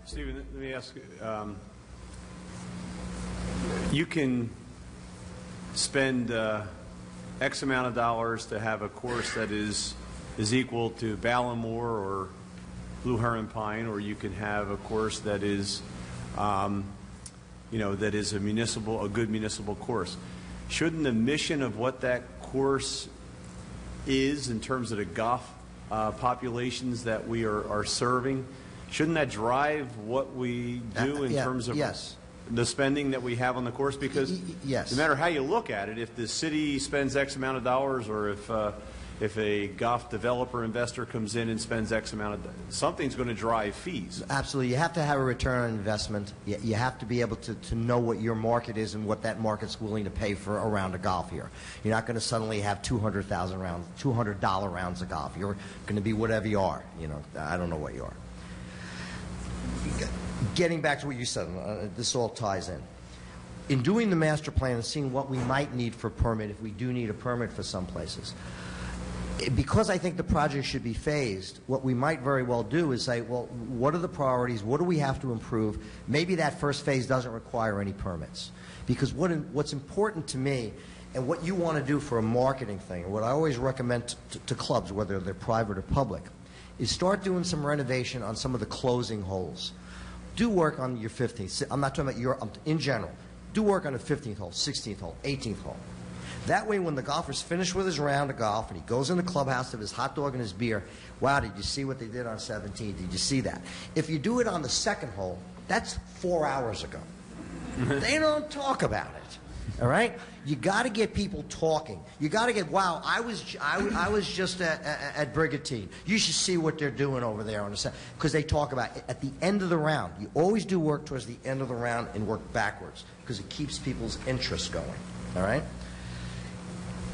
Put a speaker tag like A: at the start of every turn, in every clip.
A: Stephen, let me ask, you can spend X amount of dollars to have a course that is equal to Ballamore or Blue Heron Pine, or you can have a course that is, that is a good municipal course. Shouldn't the mission of what that course is in terms of the golf populations that we are serving, shouldn't that drive what we do in terms of the spending that we have on the course? Because no matter how you look at it, if the city spends X amount of dollars, or if a golf developer investor comes in and spends X amount of, something's going to drive fees.
B: Absolutely. You have to have a return on investment. You have to be able to know what your market is and what that market's willing to pay for a round of golf here. You're not going to suddenly have $200 rounds of golf. You're going to be whatever you are. I don't know what you are. Getting back to what you said, this all ties in. In doing the master plan and seeing what we might need for a permit, if we do need a permit for some places, because I think the project should be phased, what we might very well do is say, well, what are the priorities? What do we have to improve? Maybe that first phase doesn't require any permits. Because what's important to me, and what you want to do for a marketing thing, and what I always recommend to clubs, whether they're private or public, is start doing some renovation on some of the closing holes. Do work on your 15th. I'm not talking about in general. Do work on the 15th hole, 16th hole, 18th hole. That way, when the golfer's finished with his round of golf and he goes in the clubhouse with his hot dog and his beer, wow, did you see what they did on 17? Did you see that? If you do it on the second hole, that's 4 hours ago. They don't talk about it. All right? You got to get people talking. You got to get, wow, I was just at Brigantine. You should see what they're doing over there on the set, because they talk about it at the end of the round. You always do work towards the end of the round and work backwards, because it keeps people's interest going. All right?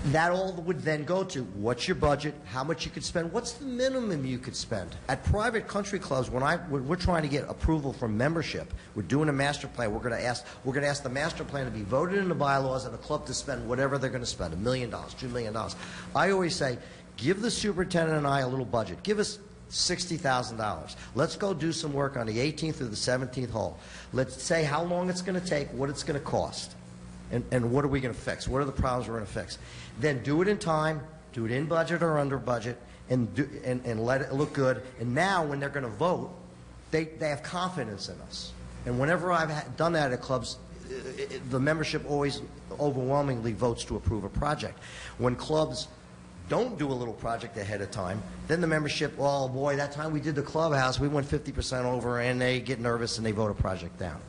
B: That all would then go to what's your budget, how much you could spend, what's the minimum you could spend. At private country clubs, when we're trying to get approval from membership, we're doing a master plan. We're going to ask the master plan to be voted in the bylaws and the club to spend whatever they're going to spend, $1 million, $2 million. I always say, give the superintendent and I a little budget. Give us $60,000. Let's go do some work on the 18th or the 17th hole. Let's say how long it's going to take, what it's going to cost. And what are we going to fix? What are the problems we're going to fix? Then do it in time, do it in budget or under budget, and let it look good. And now when they're going to vote, they have confidence in us. And whenever I've done that at clubs, the membership always overwhelmingly votes to approve a project. When clubs don't do a little project ahead of time, then the membership, oh boy, that time we did the clubhouse, we went 50% over, and they get nervous and they vote a project down.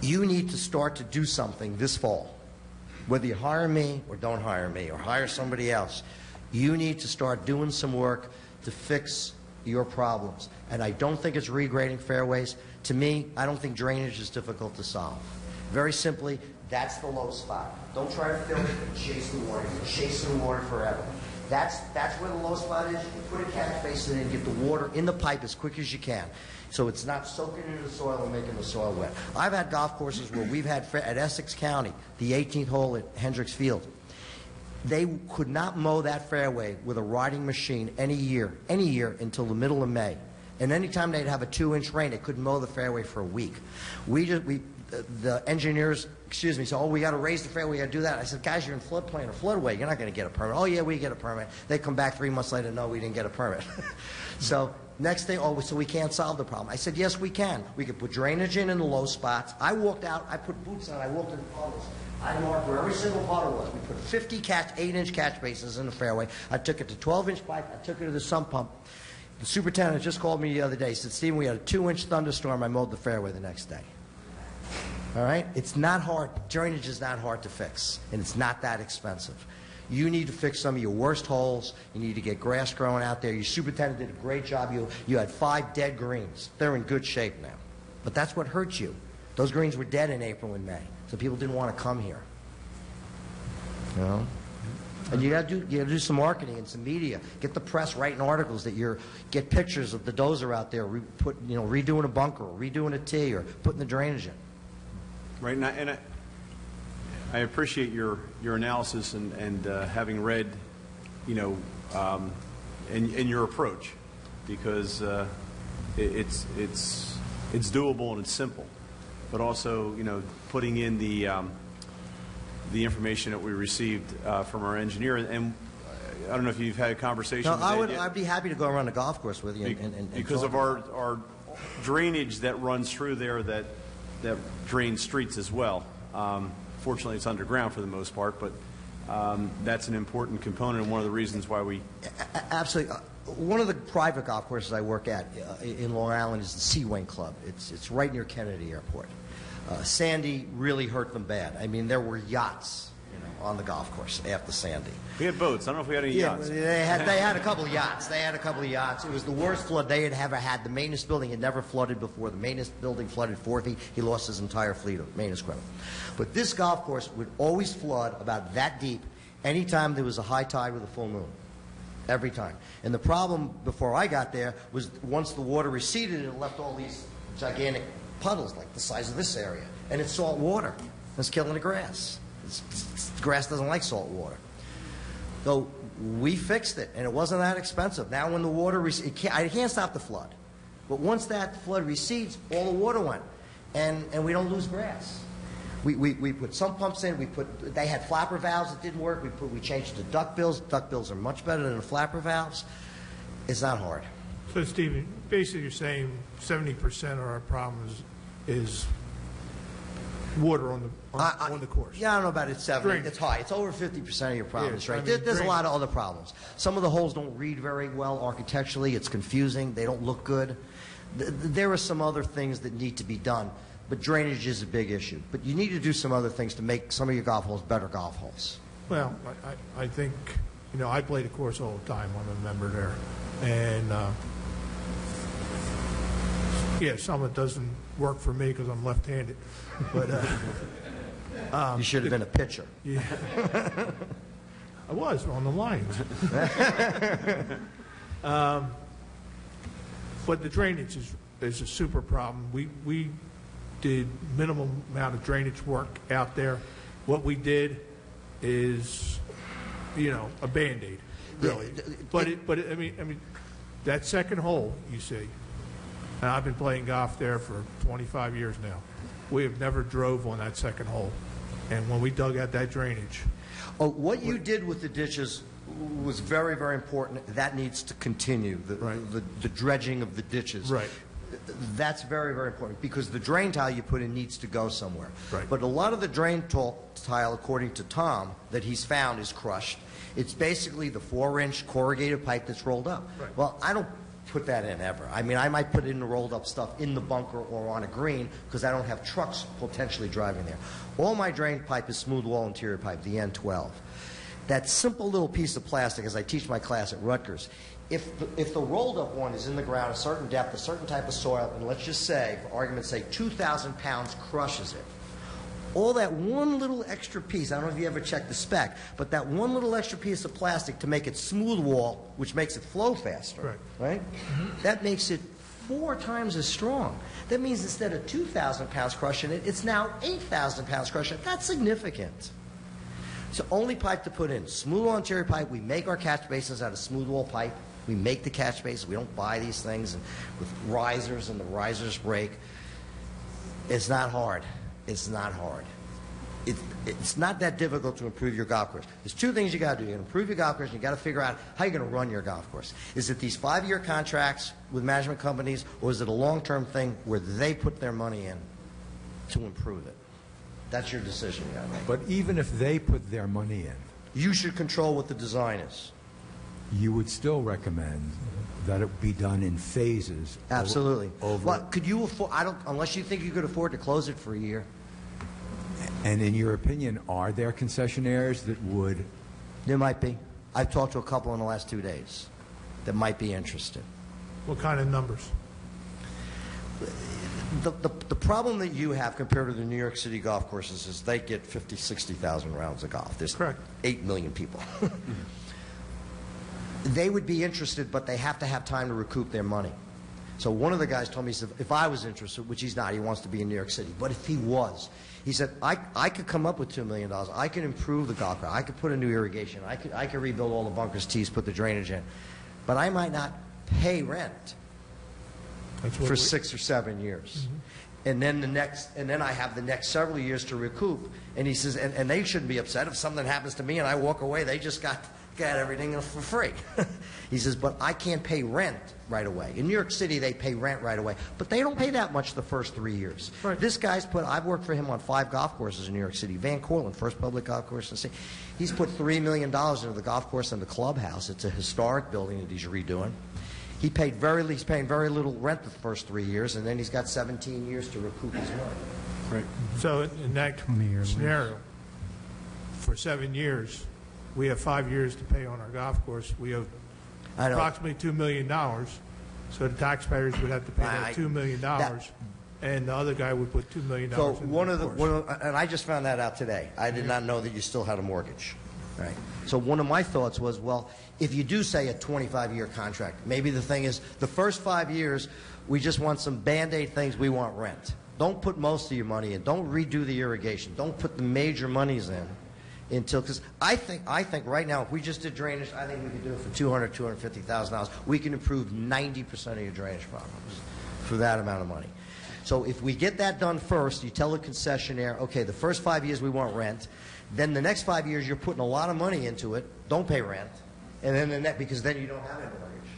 B: You need to start to do something this fall. Whether you hire me or don't hire me or hire somebody else, you need to start doing some work to fix your problems. And I don't think it's regrading fairways. To me, I don't think drainage is difficult to solve. Very simply, that's the low spot. Don't try to fill it and chase the water. You're chasing the water forever. That's where the low spot is. You put a catch basin in and get the water in the pipe as quick as you can, so it's not soaking into the soil and making the soil wet. I've had golf courses where we've had, at Essex County, the 18th hole at Hendricks Field, they could not mow that fairway with a riding machine any year until the middle of May. And anytime they'd have a 2-inch rain, they couldn't mow the fairway for a week. The engineers, said, oh, we got to raise the fairway, we got to do that. I said, guys, you're in floodplain or floodway, you're not going to get a permit. Oh, yeah, we get a permit. They come back 3 months later, no, we didn't get a permit. So next thing, oh, so we can't solve the problem. I said, yes, we can. We could put drainage in the low spots. I walked out, I put boots on, I walked in the puddles. I marked where every single puddle was. We put 50 8-inch catch basins in the fairway. I took it to 12-inch pipe. I took it to the sump pump. The superintendent just called me the other day. He said, Stephen, we had a 2-inch thunderstorm. I mowed the fairway the next day. All right? It's not hard. Drainage is not hard to fix, and it's not that expensive. You need to fix some of your worst holes. You need to get grass growing out there. Your superintendent did a great job. You had 5 dead greens. They're in good shape now. But that's what hurt you. Those greens were dead in April and May, so people didn't want to come here. You know? And you got to do some marketing and some media. Get the press writing articles that get pictures of the dozer out there, redoing a bunker, or redoing a tee, or putting the drainage in.
A: Right now, and I appreciate your analysis and having read, and your approach, because it's it's doable and it's simple. But also, putting in the information that we received from our engineer, and I don't know if you've had a conversation.
B: No,
A: with
B: I'd be happy to go around the golf course with you and
A: because
B: talk
A: of our drainage that runs through there that drains streets as well. Fortunately, it's underground for the most part, but that's an important component and one of the reasons why we...
B: Absolutely. One of the private golf courses I work at in Long Island is the Seawain Club. It's right near Kennedy Airport. Sandy really hurt them bad. I mean, there were yachts on the golf course after Sandy.
A: We had boats. I don't know if we had any yachts.
B: They had a couple of yachts. It was the worst flood they had ever had. The maintenance building had never flooded before. The maintenance building flooded 4 feet. He lost his entire fleet of maintenance equipment. But this golf course would always flood about that deep anytime there was a high tide with a full moon. Every time. And the problem before I got there was once the water receded, it left all these gigantic puddles like the size of this area. And it's salt water. It's killing the grass. The grass doesn't like salt water. So we fixed it, and it wasn't that expensive. Now when the water I can't stop the flood. But once that flood recedes, all the water went. And we don't lose grass. We put some pumps in. They had flapper valves that didn't work. We changed to duck bills. Duck bills are much better than the flapper valves. It's not hard.
C: So, Stephen, basically you're saying 70% of our problems is water on the course.
B: Yeah, I don't know about it 70.
C: Drainage.
B: It's high. It's over 50% of your problems,
C: Yeah,
B: right?
C: I mean,
B: There's a
C: drainage.
B: lot of other problems. Some of the holes don't read very well architecturally. It's confusing. They don't look good. There are some other things that need to be done, but drainage is a big issue. But you need to do some other things to make some of your golf holes better golf holes.
C: Well, I think, I play the course all the time. I'm a member there. And, some of it doesn't work for me because I'm left-handed. But
B: You should have been a pitcher.
C: yeah, I was on the lines. But the drainage is a super problem. We did minimum amount of drainage work out there. What we did is, a Band-Aid, really. I mean, that second hole, you see, and I've been playing golf there for 25 years now. We have never drove on that second hole. And when we dug out that drainage...
B: What you did with the ditches was very, very important. That needs to continue, the dredging of the ditches.
C: Right.
B: That's very, very important because the drain tile you put in needs to go somewhere.
C: Right.
B: But a lot of the drain tile, according to Tom, that he's found is crushed. It's basically the 4-inch corrugated pipe that's rolled up.
C: Right.
B: Well, I don't put that in ever. I mean, I might put in the rolled up stuff in the bunker or on a green because I don't have trucks potentially driving there. All my drain pipe is smooth wall interior pipe, the N12. That simple little piece of plastic, as I teach my class at Rutgers, if the rolled up one is in the ground a certain depth, a certain type of soil, and let's just say, for argument's sake, 2,000 pounds crushes it, all that one little extra piece, I don't know if you ever checked the spec, but that one little extra piece of plastic to make it smooth wall, which makes it flow faster, right? That makes it 4 times as strong. That means instead of 2,000 pounds crushing it, it's now 8,000 pounds crushing it. That's significant. It's the only pipe to put in. Smooth wall interior pipe. We make our catch basins out of smooth wall pipe. We make the catch basins. We don't buy these things with risers and the risers break. It's not hard. It's not hard. It's not that difficult to improve your golf course. There's 2 things you got to do. You got to improve your golf course, and you got to figure out how you're going to run your golf course. Is it these 5-year contracts with management companies, or is it a long-term thing where they put their money in to improve it? That's your decision you got to make.
D: But even if they put their money in,
B: You should control what the design is.
D: you would still recommend that it be done in phases.
B: Absolutely.
D: Over,
B: Could you afford? Unless you think you could afford to close it for a year.
D: and in your opinion, are there concessionaires that would?
B: There might be. I've talked to a couple in the last 2 days that might be interested.
C: What kind of numbers?
B: The problem that you have compared to the New York City golf courses is they get 50, 60,000 rounds of golf. There's
C: Correct.
B: 8 million people. They would be interested, but they have to have time to recoup their money. So one of the guys told me, he said, if I was interested, which he's not, he wants to be in New York City, but if he was, he said, I could come up with $2 million. I could improve the golf course. I could put a new irrigation. I could rebuild all the bunkers, tees, put the drainage in. But I might not pay rent
C: That's what
B: for
C: we-
B: 6 or 7 years. And then I have the next several years to recoup. And he says, and they shouldn't be upset if something happens to me and I walk away. They just got everything for free. He says, but I can't pay rent right away. In New York City, they pay rent right away, but they don't pay that much the first 3 years.
C: Right.
B: This guy's I've worked for him on 5 golf courses in New York City. Van Cortlandt, first public golf course in the city. He's put $3 million into the golf course and the clubhouse. It's a historic building that he's redoing. He's paying very little rent the first 3 years, and then he's got 17 years to recoup his money.
A: Right.
C: So in that
D: 20-year lease.
C: scenario, for 7 years, we have 5 years to pay on our golf course. We have
B: I know.
C: approximately $2 million, so the taxpayers would have to pay that $2 million,
B: that-
C: and the other guy would put $2 million
B: So
C: into the course.
B: and I just found that out today. I did not know that you still had a mortgage. Right. So one of my thoughts was, well, if you do say a 25-year contract, maybe the thing is the first 5 years we just want some Band-Aid things. We want rent. Don't put most of your money in. Don't redo the irrigation. Don't put the major monies in until, because I think right now if we just did drainage, I think we could do it for $250,000. We can improve 90% of your drainage problems for that amount of money. So if we get that done first, you tell the concessionaire, okay, the first 5 years we want rent. Then the next 5 years you're putting a lot of money into it. Don't pay rent, and then because then you don't have any mortgage.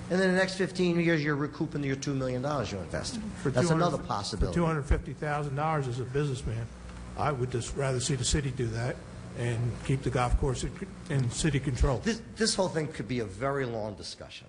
B: And then the next 15 years you're recouping your $2 million you invested. That's another possibility.
C: For $250,000 as a businessman, I would just rather see the city do that and keep the golf course in city control.
B: This whole thing could be a very long discussion.